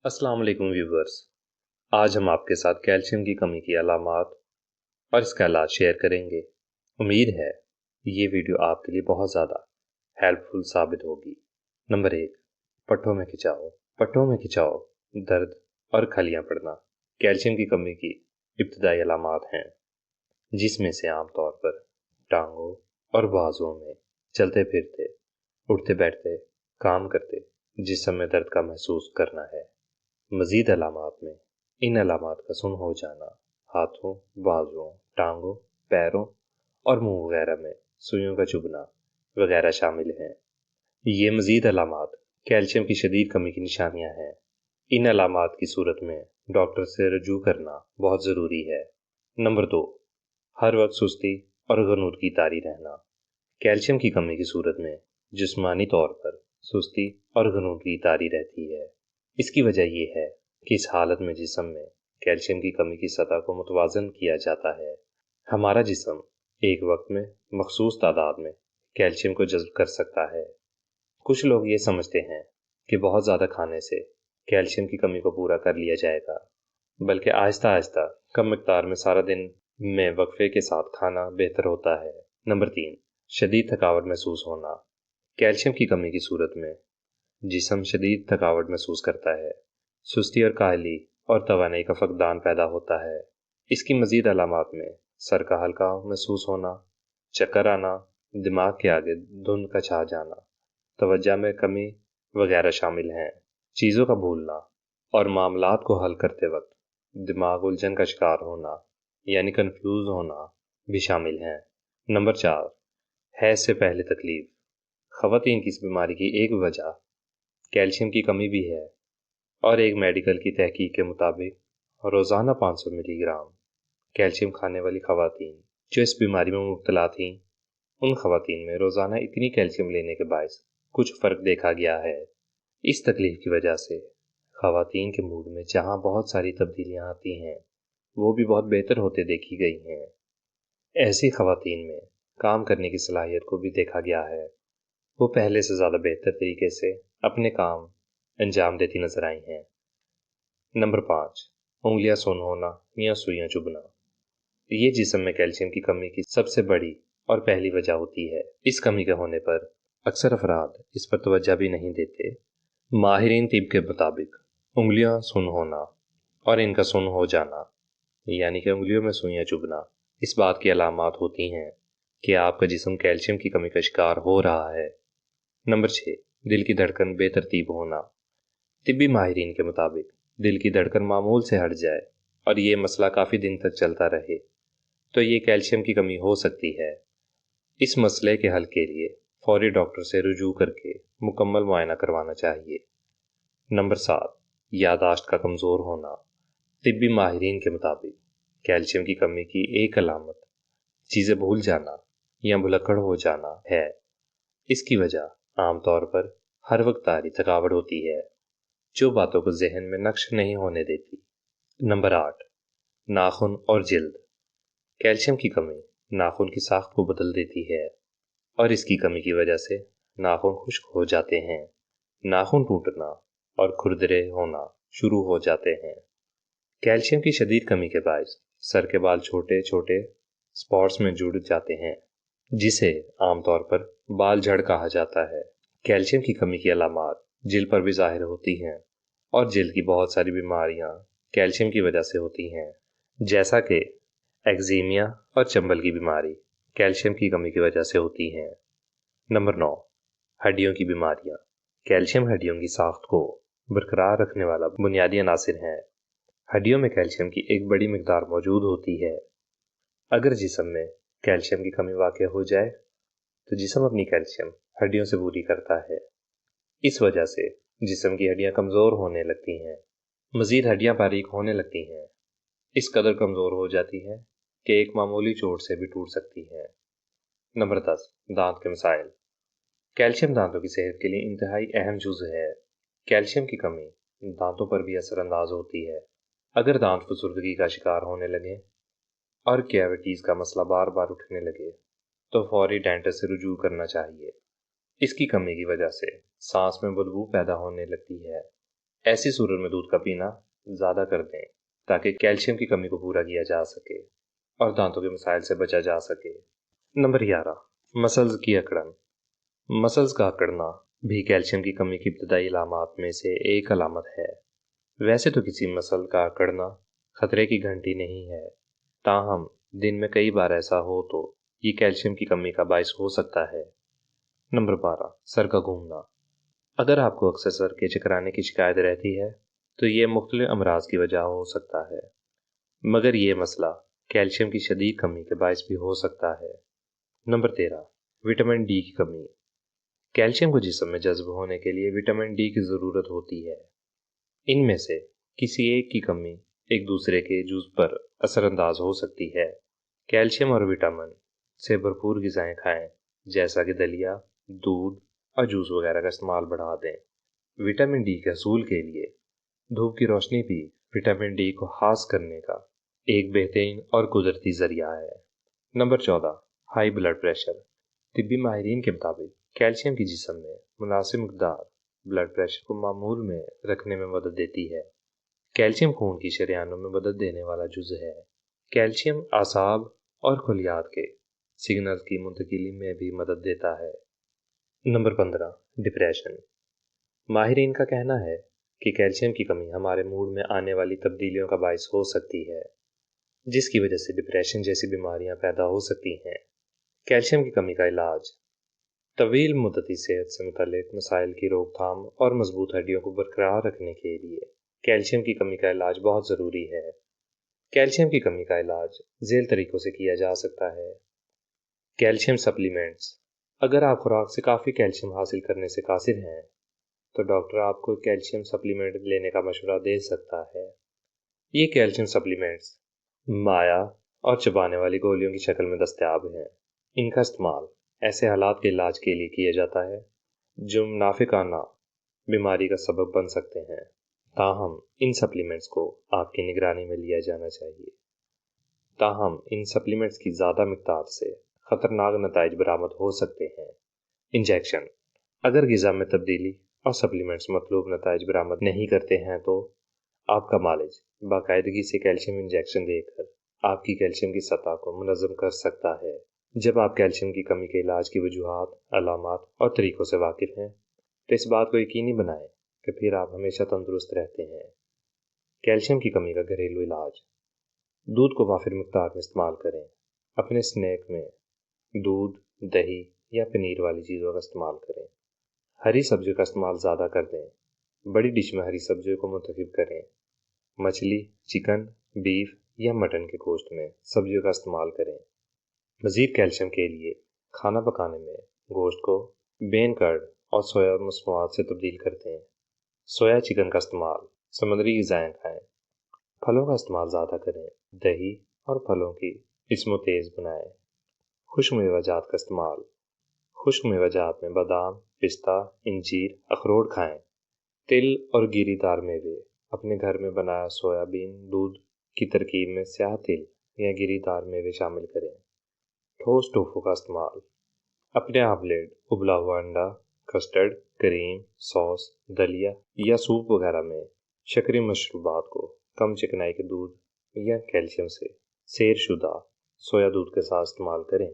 अस्सलाम वालेकुम व्यूवर्स। आज हम आपके साथ कैल्शियम की कमी की अलामात और इसका इलाज शेयर करेंगे। उम्मीद है ये वीडियो आपके लिए बहुत ज़्यादा हेल्पफुल साबित होगी। नंबर 1, पट्टों में खिंचाव। पट्टों में खिंचाव, दर्द और खलियां पड़ना कैल्शियम की कमी की इब्तदाई अलामात हैं, जिसमें से आमतौर पर टांगों और बाजुओं में चलते फिरते, उठते बैठते, काम करते जिस्म में दर्द का महसूस करना है। मजीद अलामात में इन अलामात का सुन्न हो जाना, हाथों, बाजुओं, टांगों, पैरों और मुंह वगैरह में सुइयों का चुभना वगैरह शामिल हैं। ये मजीद अलामात कैल्शियम की शदीद कमी की निशानियां हैं। इन अलामात की सूरत में डॉक्टर से रजू करना बहुत ज़रूरी है। नंबर 2, हर वक्त सुस्ती और गनूद की तारी रहना। कैल्शियम की कमी की सूरत में जिस्मानी तौर पर सुस्ती और गनूद की तारी रहती है। इसकी वजह यह है कि इस हालत में जिस्म में कैल्शियम की कमी की सतह को मुतवाज़न किया जाता है। हमारा जिस्म एक वक्त में मखसूस तादाद में कैल्शियम को जज़्ब कर सकता है। कुछ लोग ये समझते हैं कि बहुत ज़्यादा खाने से कैल्शियम की कमी को पूरा कर लिया जाएगा, बल्कि आहिस्ता आहिस्ता कम मिक़दार में सारा दिन में वक्फे के साथ खाना बेहतर होता है। नंबर 3, शदीद थकावट महसूस होना। कैल्शियम की कमी की सूरत में जिस्म शदीद थकावट महसूस करता है। सुस्ती और काहली और तवानाई का फकदान पैदा होता है। इसकी मजीद अलामात में सर का हल्का महसूस होना, चक्कर आना, दिमाग के आगे धुंध का छा जाना, तवज्जो में कमी वगैरह शामिल हैं। चीज़ों का भूलना और मामलात को हल करते वक्त दिमाग उलझन का शिकार होना यानी कंफ्यूज होना भी शामिल हैं। नंबर 4, हैज़ से पहले तकलीफ। ख़वातीन की इस बीमारी की एक वजह कैल्शियम की कमी भी है और एक मेडिकल की तहकीक के मुताबिक रोज़ाना 500 मिलीग्राम कैल्शियम खाने वाली ख़वातीन जो इस बीमारी में मुब्तला थीं, उन ख़वातीन में रोज़ाना इतनी कैल्शियम लेने के बायस कुछ फ़र्क देखा गया है। इस तकलीफ की वजह से ख़वातीन के मूड में जहाँ बहुत सारी तब्दीलियाँ आती हैं, वो भी बहुत बेहतर होते देखी गई हैं। ऐसी ख़वातीन में काम करने की सलाहियत को भी देखा गया है। वो पहले से ज़्यादा बेहतर तरीके से अपने काम अंजाम देती नजर आई हैं। नंबर 5, उंगलियां सुन्न होना या सुइयां चुभना। ये जिस्म में कैल्शियम की कमी की सबसे बड़ी और पहली वजह होती है। इस कमी के होने पर अक्सर अफराद इस पर तवज्जो भी नहीं देते। माहिरीन तिब के मुताबिक उंगलियां सुन्न होना और इनका सुन्न हो जाना यानी कि उंगलियों में सुइयां चुभना इस बात की अलामात होती हैं कि आपका जिस्म कैल्शियम की कमी का शिकार हो रहा है। नंबर 6, दिल की धड़कन बेतरतीब होना। तिब्बी माहिरीन के मुताबिक दिल की धड़कन मामूल से हट जाए और ये मसला काफ़ी दिन तक चलता रहे तो ये कैल्शियम की कमी हो सकती है। इस मसले के हल के लिए फौरी डॉक्टर से रुजू करके मुकम्मल मुआयना करवाना चाहिए। नंबर 7, यादाश्त का कमज़ोर होना। तिब्बी माहिरीन के मुताबिक कैल्शियम की कमी की एक अलामत चीज़ें भूल जाना या भुलक्कड़ हो जाना है। इसकी वजह आमतौर पर हर वक्त तारी थकावट होती है, जो बातों को जहन में नक्श नहीं होने देती। नंबर 8, नाखून और जिल्द। कैल्शियम की कमी नाखून की साख्त को बदल देती है और इसकी कमी की वजह से नाखून खुश्क हो जाते हैं। नाखून टूटना और खुरदरे होना शुरू हो जाते हैं। कैल्शियम की शदीद कमी के बायस सर के बाल छोटे छोटे स्पॉट्स में जुड़ जाते हैं, जिसे आमतौर पर बाल झड़ कहा जाता है। कैल्शियम की कमी की अलामात जिल्द पर भी ज़ाहिर होती हैं और जिल्द की बहुत सारी बीमारियां कैल्शियम की वजह से होती हैं, जैसा कि एक्जीमिया और चंबल की बीमारी कैल्शियम की कमी की वजह से होती हैं। नंबर 9, हड्डियों की बीमारियां। कैल्शियम हड्डियों की साख्त को बरकरार रखने वाला बुनियादी अनासिर है। हड्डियों में कैल्शियम की एक बड़ी मिकदार मौजूद होती है। अगर जिस्म में कैल्शियम की कमी वाक़ हो जाए तो जिस्म अपनी कैल्शियम हड्डियों से पूरी करता है। इस वजह से जिस्म की हड्डियां कमज़ोर होने लगती हैं, मज़ीद हड्डियां बारीक होने लगती हैं। इस कदर कमज़ोर हो जाती है कि एक मामूली चोट से भी टूट सकती है। नंबर 10, दांत के मसाइल। कैल्शियम दांतों की सेहत के लिए इंतहाई अहम जुज़ है। कैल्शियम की कमी दांतों पर भी असरअंदाज होती है। अगर दांत फसुर्दगी का शिकार होने लगे और कैविटीज़ का मसला बार बार उठने लगे तो फौरी डेंटिस्ट से रुजू करना चाहिए। इसकी कमी की वजह से सांस में बदबू पैदा होने लगती है ऐसी सूरत में दूध का पीना ज़्यादा कर दें ताकि कैल्शियम की कमी को पूरा किया जा सके और दांतों के मसाइल से बचा जा सके। नंबर 11, मसल्स की अकड़न। मसल्स का अकड़ना भी कैल्शियम की कमी की इब्तदाई अलामात में से एक अलामत है। वैसे तो किसी मसल का अकड़ना खतरे की घंटी नहीं है, ताहम दिन में कई बार ऐसा हो तो ये कैल्शियम की कमी का बायस हो सकता है। नंबर 12, सर का घूमना। अगर आपको अक्सर सर के चकराने की शिकायत रहती है तो ये मुख्तलिफ अमराज की वजह हो सकता है, मगर ये मसला कैल्शियम की शदीद कमी के बायस भी हो सकता है। नंबर 13, विटामिन डी की कमी। कैल्शियम को जिस्म में जज्ब होने के लिए विटामिन डी की ज़रूरत होती है। इनमें से किसी एक की कमी एक दूसरे के जुज़ पर असरअंदाज हो सकती है। कैल्शियम और विटामिन से भरपूर ग़िज़ाएँ खाएं, जैसा कि दलिया, दूध और जूस वगैरह का इस्तेमाल बढ़ा दें। विटामिन डी के हसूल के लिए धूप की रोशनी भी विटामिन डी को हास करने का एक बेहतरीन और कुदरती ज़रिया है। Number 14, high blood pressure. तिब्बी माहिरीन के मुताबिक कैल्शियम की जिस्म में मुनासिब मकदार ब्लड प्रेशर को मामूल में रखने में मदद देती है। कैल्शियम खून की शरेआनों में मदद देने वाला जुज़ है। कैल्शियम आसाब और खलियात के सिग्नल्स की मुंतकिली में भी मदद देता है। Number 15, depression. माहिरीन का कहना है कि कैल्शियम की कमी हमारे मूड में आने वाली तब्दीलियों का बायस हो सकती है, जिसकी वजह से डिप्रेशन जैसी बीमारियां पैदा हो सकती हैं। कैल्शियम की कमी का इलाज तवील मुद्दती सेहत से मुतल्लिक मसाइल की रोकथाम और मजबूत हड्डियों को बरकरार रखने के लिए कैल्शियम की कमी का इलाज बहुत ज़रूरी है। कैल्शियम की कमी का इलाज झेल तरीक़ों से किया जा सकता है। Calcium supplements. अगर आप खुराक से काफ़ी कैल्शियम हासिल करने से कासिर हैं तो डॉक्टर आपको कैल्शियम सप्लीमेंट लेने का मशवरा दे सकता है। ये कैल्शियम सप्लीमेंट्स माया और चबाने वाली गोलियों की शक्ल में दस्तयाब हैं। इनका इस्तेमाल ऐसे हालात के इलाज के लिए किया जाता है जो मुनाफिकाना बीमारी का सबब बन सकते हैं, ताहम इन सप्लीमेंट्स को आपकी निगरानी में लिया जाना चाहिए। ताहम इन सप्लीमेंट्स की ज़्यादा मिक़दार से ख़तरनाक नताइज बरामद हो सकते हैं। इंजेक्शन। अगर ग़िज़ा में तब्दीली और सप्लीमेंट्स मतलूब नताइज बरामद नहीं करते हैं तो आपका मालिज बाकायदगी से कैल्शियम इंजेक्शन देकर आपकी कैल्शियम की सतह को मुनज़्ज़म कर सकता है। जब आप कैल्शियम की कमी के इलाज की वजूहात, अलामात और तरीक़ों से वाकिफ़ हैं तो इस बात को यकीनी बनाएं कि फिर आप हमेशा तंदुरुस्त रहते हैं। कैल्शियम की कमी का घरेलू इलाज। दूध को वाफिर मिक़दार में इस्तेमाल करें। अपने स्नैक में दूध, दही या पनीर वाली चीज़ों का इस्तेमाल करें। हरी सब्जियों का इस्तेमाल ज़्यादा कर दें। बड़ी डिश में हरी सब्जियों को मुंतखब करें। मछली, चिकन, बीफ या मटन के गोश्त में सब्जियों का इस्तेमाल करें। मज़ीद कैल्शियम के लिए खाना पकाने में गोश्त को बेन कर्ड और सोया मसनूआत से तब्दील करते हैं। सोया चिकन का इस्तेमाल, समुद्री ग़िज़ाएँ खाएँ। फलों का इस्तेमाल ज़्यादा करें। दही और फलों की इसमो तेज़ बनाएँ। खुश्क मेवाजात का इस्तेमाल। खुश्क मेवाजात में बादाम, पिस्ता, इंजीर, अखरोट खाएँ। तिल और गिरीदार मेवे। अपने घर में बनाया सोयाबीन दूध की तरकीब में स्याह तिल या गिरीदार मेवे शामिल करें। ठोस टोफू का इस्तेमाल। अपने आमलेट, उबला हुआ अंडा, कस्टर्ड, क्रीम, सॉस, दलिया या सूप वगैरह में शक्करी मशरूबात को कम चिकनाई के दूध या कैल्शियम से सेर शुदा सोया दूध के साथ इस्तेमाल करें।